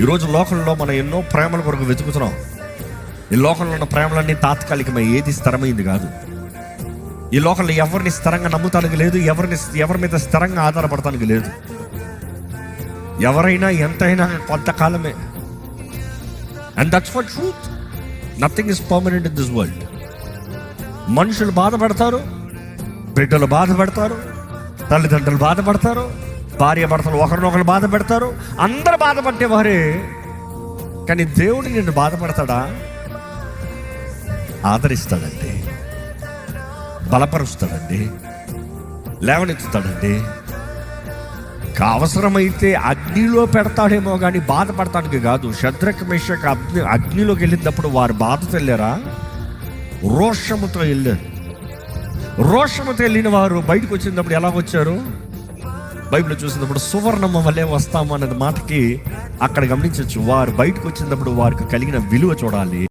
ఈరోజు లోకంలో మనం ఎన్నో ప్రేమల కొరకు వెతుకుతున్నాం. ఈ లోకంలో ఉన్న ప్రేమలన్నీ తాత్కాలికమై, ఏది స్థిరమైంది కాదు. ఈ లోకంలో ఎవరిని స్థిరంగా నమ్ముతానికి లేదు, ఎవరి మీద స్థిరంగా ఆధారపడటానికి లేదు. ఎవరైనా ఎంతైనా కొంతకాలమే. And that's for truth. Nothing is permanent in this world. మనుషులు బాధపడతారు, బిడ్డలు బాధపడతారు, తల్లిదండ్రులు బాధపడతారు, భార్య భర్తలు ఒకరినొకరు బాధ పెడతారు, అందరు బాధపడేవారే. కానీ దేవుడు నిన్ను బాధపడతాడా? ఆదరిస్తాడండి, బలపరుస్తాడండి, లేవనెత్తుతాడండి. అవసరమైతే అగ్నిలో పెడతాడేమో కానీ బాధపడటానికి కాదు. శద్రక్ మేషక్ అగ్నిలోకి వెళ్ళినప్పుడు వారు బాధతో వెళ్ళారా? రోషముతో వెళ్ళారు. రోషముతో వెళ్ళిన వారు బయటకు వచ్చినప్పుడు ఎలా వచ్చారు? బైబిల్ చూసినప్పుడు సువర్ణమ్మ వల్లే వస్తాము అన్నది మాటకి అక్కడ గమనించవచ్చు. వారు బయటకు వచ్చినప్పుడు వారికి కలిగిన విలువ చూడాలి.